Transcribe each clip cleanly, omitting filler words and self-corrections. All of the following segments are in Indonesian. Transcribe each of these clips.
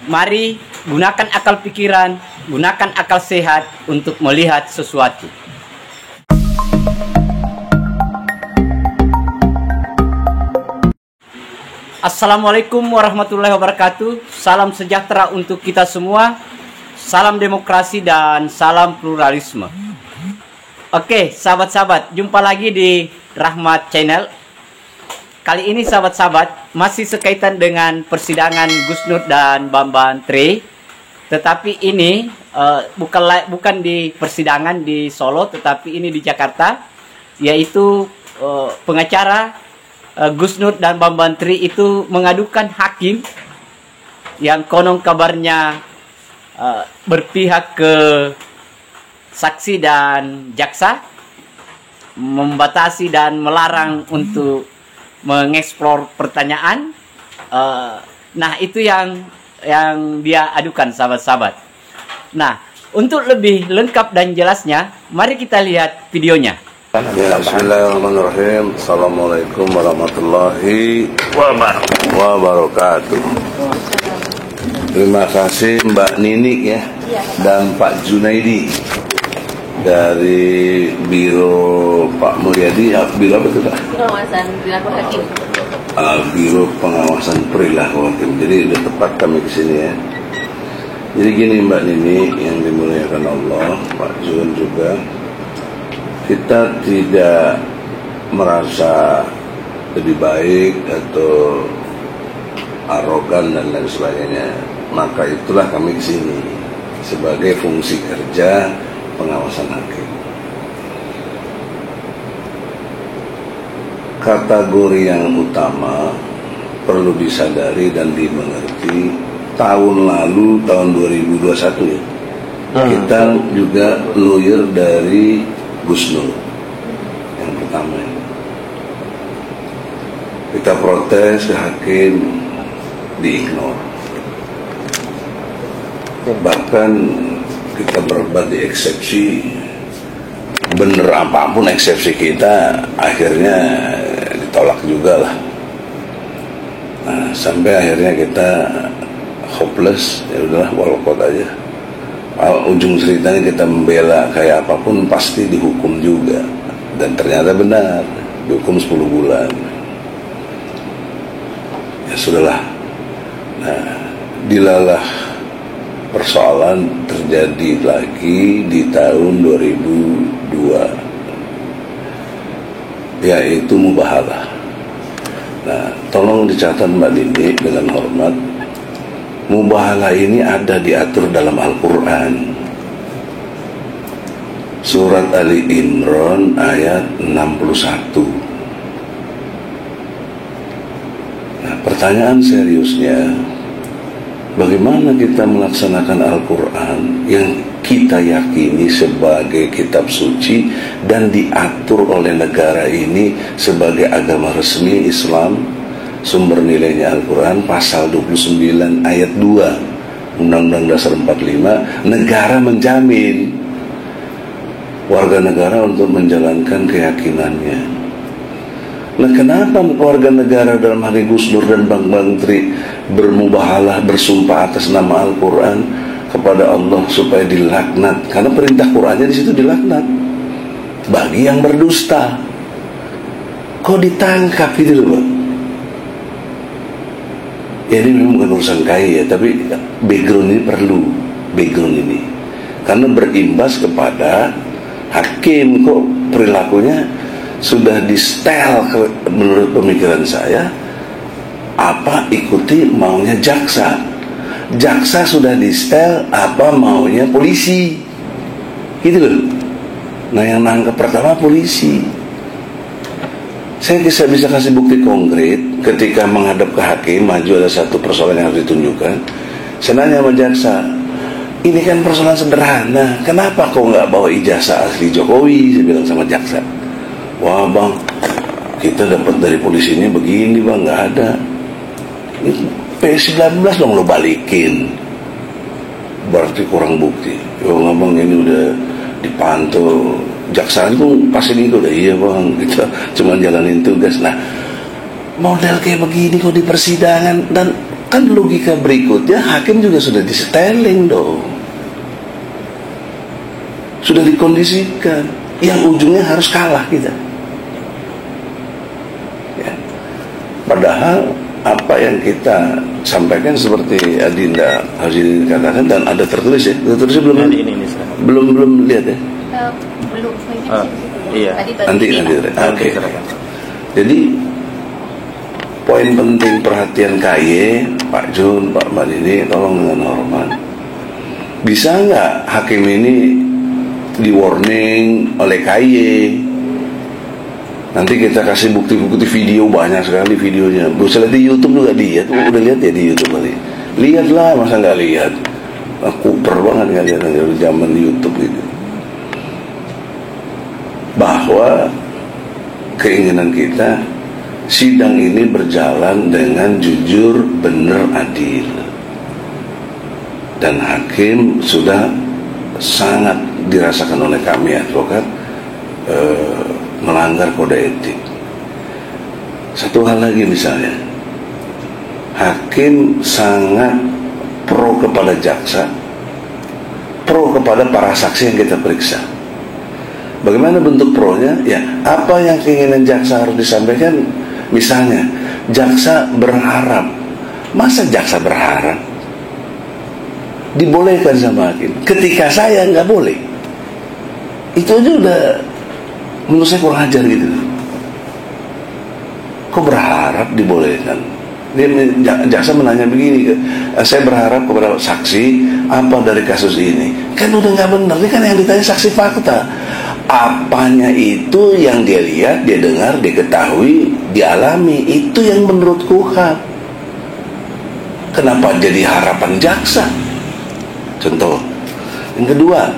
Mari gunakan akal pikiran, gunakan akal sehat untuk melihat sesuatu. Assalamualaikum warahmatullahi wabarakatuh. Salam sejahtera untuk kita semua. Salam demokrasi dan salam pluralisme. Oke, sahabat-sahabat, jumpa lagi di Rahmat Channel. Kali ini sahabat-sahabat masih sekaitan dengan persidangan Gus Nur dan Bambang Tri. Tetapi ini bukan di persidangan di Solo, tetapi ini di Jakarta, yaitu pengacara Gus Nur dan Bambang Tri itu mengadukan hakim yang konon kabarnya berpihak ke saksi dan jaksa, membatasi dan melarang untuk mengeksplor pertanyaan. Nah, itu yang dia adukan, sahabat-sahabat. Nah, untuk lebih lengkap dan jelasnya, mari kita lihat videonya. Ya, bismillahirrahmanirrahim. Assalamualaikum warahmatullahi wabarakatuh. Terima kasih Mbak Nini ya, dan Pak Junaidi dari Biro Pak Mulyadi. Biro apa itu Pak? Pengawasan perilaku hakim. Biro Pengawasan Perilaku Hakim. Jadi udah tepat kami kesini ya. Jadi gini Mbak Nini yang dimuliakan Allah, Pak Jun juga, kita tidak merasa lebih baik atau arogan dan lain sebagainya. Maka itulah kami kesini sebagai fungsi kerja pengawasan hakim. Kategori yang utama perlu disadari dan dimengerti, tahun lalu, tahun 2021 ya, kita juga lawyer dari Gus Nur yang pertama ya. Kita protes ke hakim, diignore. Bahkan kita berbagai eksepsi, bener apapun eksepsi kita akhirnya ditolak juga lah. Nah, sampai akhirnya kita hopeless, ya udahlah walkout aja. Ujung ceritanya kita membela kayak apapun pasti dihukum juga, dan ternyata benar dihukum 10 bulan. Ya sudahlah. Nah, dilalah persoalan terjadi lagi di tahun 2002, yaitu mubahalah. Nah, tolong dicatat Mbak Dini dengan hormat, mubahalah ini ada diatur dalam Al-Quran, surat Ali Imran ayat 61. Nah, pertanyaan seriusnya, bagaimana kita melaksanakan Al-Quran yang kita yakini sebagai kitab suci dan diatur oleh negara ini sebagai agama resmi Islam, sumber nilainya Al-Quran, pasal 29 ayat 2 Undang-Undang Dasar 45, negara menjamin warga negara untuk menjalankan keyakinannya. Nah, kenapa warga negara dalam hal Gus Nur dan Bambang Tri bermubahalah, bersumpah atas nama Al-Quran kepada Allah supaya dilaknat? Karena perintah Qurannya di situ dilaknat bagi yang berdusta. Kok ditangkap gitu loh Pak? Ya, ini memang bukan urusan kaya ya, tapi background ini perlu, background ini karena berimbas kepada hakim. Kok perilakunya sudah di setel menurut pemikiran saya, apa ikuti maunya jaksa. Jaksa sudah di setel apa maunya polisi, gitu loh. Nah, yang nangkep pertama polisi. Saya bisa kasih bukti konkret ketika menghadap ke hakim, maju ada satu persoalan yang harus ditunjukkan. Saya nanya sama jaksa, ini kan persoalan sederhana, kenapa kau nggak bawa ijazah asli Jokowi? Saya bilang sama jaksa. Wah bang, kita dapat dari polisi ini begini bang, nggak ada. P19 dong lo balikin, berarti kurang bukti. Yo ngomong ini udah dipantau, jaksa itu pasti gitu deh. Iya bang, kita cuma jalanin tugas. Nah, model kayak begini kok di persidangan, dan kan logika berikutnya hakim juga sudah diseteling dong, sudah dikondisikan, yang ujungnya harus kalah kita ya. Padahal apa yang kita sampaikan seperti Adinda Hazin katakan, dan ada tertulis ya, tertulisnya belum ini belum lihat ya. Belum. Iya. Nanti. Oke. Jadi poin penting perhatian KY, Pak Jun, Pak Madini, tolong dengan hormat, bisa nggak hakim ini di warning oleh KY? Nanti kita kasih bukti-bukti video, banyak sekali videonya. Bisa lihat di YouTube juga, dia tuh udah lihat ya di YouTube kali. Lihatlah, masa nggak lihat? Aku banget nggak lihat dari zaman YouTube gitu. Bahwa keinginan kita sidang ini berjalan dengan jujur, benar, adil, dan hakim sudah sangat dirasakan oleh kami advokat melanggar kode etik. Satu hal lagi misalnya, hakim sangat pro kepada jaksa, pro kepada para saksi yang kita periksa. Bagaimana bentuk pro-nya? Ya, apa yang keinginan jaksa harus disampaikan. Misalnya, jaksa berharap. Masa jaksa berharap? Dibolehkan sama hakim. Ketika saya nggak boleh. Itu aja udah, menurut saya kurang ajar gitu. Kok berharap dibolehkan? Jaksa menanya begini, saya berharap kepada saksi apa dari kasus ini. Kan udah nggak benar. Ini kan yang ditanya saksi fakta. Apanya itu yang dia lihat, dia dengar, dia ketahui, dialami, itu yang menurut KUHP. Kenapa jadi harapan jaksa? Contoh yang kedua,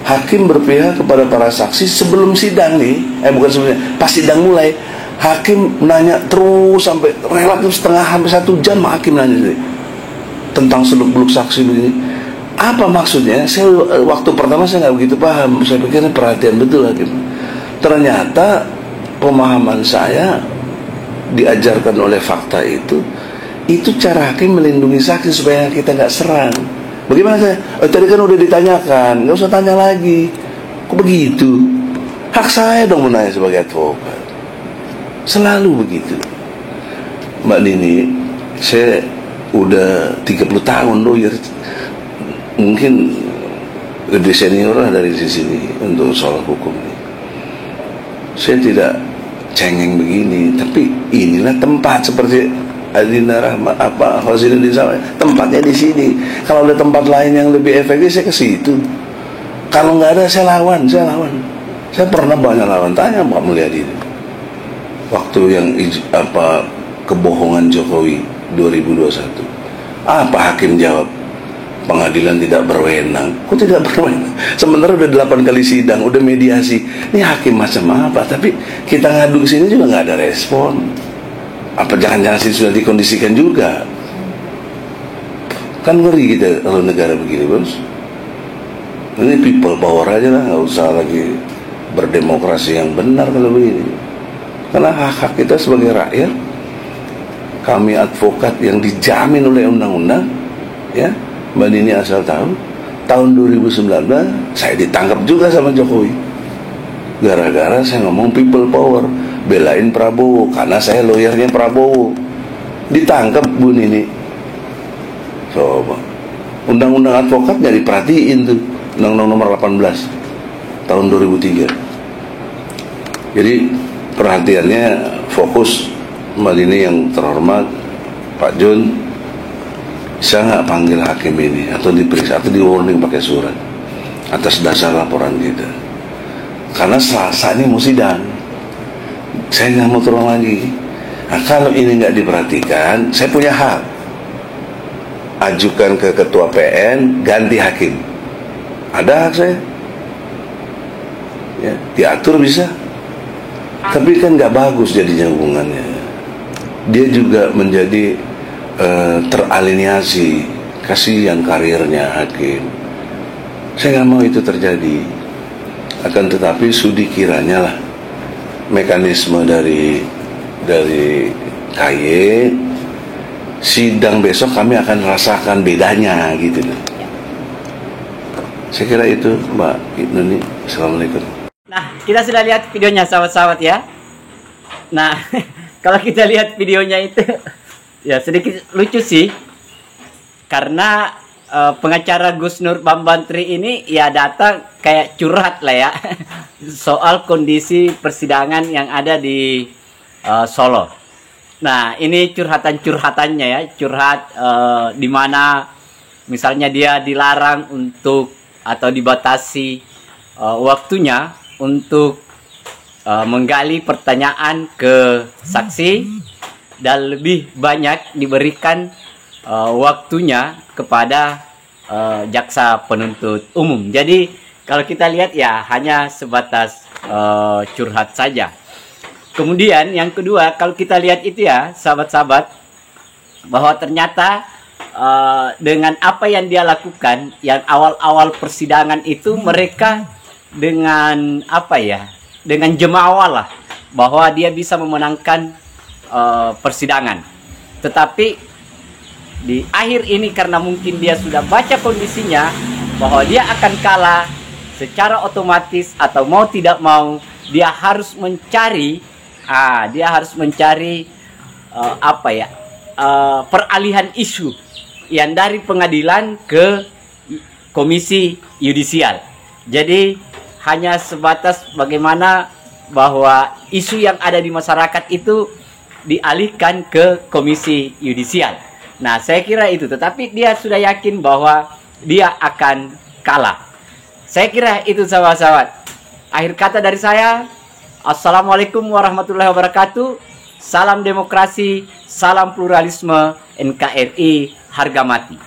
hakim berpihak kepada para saksi sebelum sidang nih, bukan sebelumnya, pas sidang mulai, hakim nanya terus sampai relatif setengah hampir 1 jam, hakim nanya tentang seluk-beluk saksi begini. Apa maksudnya? Saya waktu pertama saya nggak begitu paham. Saya pikirnya perhatian betul hakim. Ternyata pemahaman saya diajarkan oleh fakta itu cara hakim melindungi saksi supaya kita nggak serang. Bagaimana saya? Tadi kan udah ditanyakan, nggak usah tanya lagi. Kok begitu? Hak saya dong menanya sebagai advokat. Selalu begitu. Mbak Nini, saya udah 30 tahun lawyer. Mungkin lebih senior lah dari sisi ini untuk soal hukum ini. Saya tidak cengeng begini, tapi inilah tempat seperti Adinda Rahma, Hosinuddin sama, tempatnya di sini. Kalau ada tempat lain yang lebih efektif, saya ke situ. Kalau nggak ada, saya lawan. Saya pernah banyak lawan. Tanya Pak Mulyadi waktu yang kebohongan Jokowi 2021. Apa hakim jawab? Pengadilan tidak berwenang. Kok tidak berwenang? Sementara udah 8 kali sidang, udah mediasi. Ini hakim macam apa? Tapi kita ngadu ke sini juga nggak ada respon. Apa jangan-jangan sih sudah dikondisikan juga? Kan ngeri kita kalau negara begini, bos. Ini people power aja lah, nggak usah lagi berdemokrasi yang benar kalau begini. Karena hak-hak kita sebagai rakyat, kami advokat yang dijamin oleh undang-undang, ya. Mbak Nini asal tahu, tahun 2019 saya ditangkap juga sama Jokowi gara-gara saya ngomong people power, belain Prabowo karena saya lawyernya Prabowo. Ditangkap Bu Nini. Coba undang-undang advokat nggak diperhatiin tuh, undang-undang nomor 18 tahun 2003. Jadi perhatiannya fokus. Mbak Nini yang terhormat, Pak Jun, bisa nggak panggil hakim ini atau diperiksa atau di warning pakai surat atas dasar laporan kita, karena Selasa ini mau sidang, saya nggak mau turun lagi. Nah, kalau ini nggak diperhatikan, saya punya hak ajukan ke ketua PN ganti hakim, ada hak saya ya, diatur bisa. Tapi kan nggak bagus jadinya hubungannya, dia juga menjadi teraliniasi, kasihan karirnya hakim. Saya nggak mau itu terjadi. Akan tetapi sudi kiranya lah mekanisme dari KY sidang besok kami akan rasakan bedanya gitu. Saya kira itu Mbak Nuni. Assalamualaikum. Nah, kita sudah lihat videonya sahabat-sahabat ya. Nah, kalau kita lihat videonya itu ya sedikit lucu sih. Karena pengacara Gus Nur Bambantri ini ya datang kayak curhat lah ya soal kondisi persidangan yang ada di Solo. Nah, ini curhatannya ya, curhat di mana misalnya dia dilarang untuk atau dibatasi waktunya untuk menggali pertanyaan ke saksi dan lebih banyak diberikan waktunya kepada jaksa penuntut umum. Jadi kalau kita lihat ya hanya sebatas curhat saja. Kemudian yang kedua, kalau kita lihat itu ya sahabat-sahabat, bahwa ternyata dengan apa yang dia lakukan yang awal-awal persidangan itu, mereka dengan apa ya, dengan jemawa lah bahwa dia bisa memenangkan persidangan. Tetapi di akhir ini karena mungkin dia sudah baca kondisinya bahwa dia akan kalah, secara otomatis atau mau tidak mau dia harus mencari peralihan isu yang dari pengadilan ke komisi yudisial. Jadi hanya sebatas bagaimana bahwa isu yang ada di masyarakat itu dialihkan ke komisi yudisial. Nah, saya kira itu, tetapi dia sudah yakin bahwa dia akan kalah. Saya kira itu sahabat-sahabat. Akhir kata dari saya, assalamualaikum warahmatullahi wabarakatuh. Salam demokrasi, salam pluralisme, NKRI harga mati.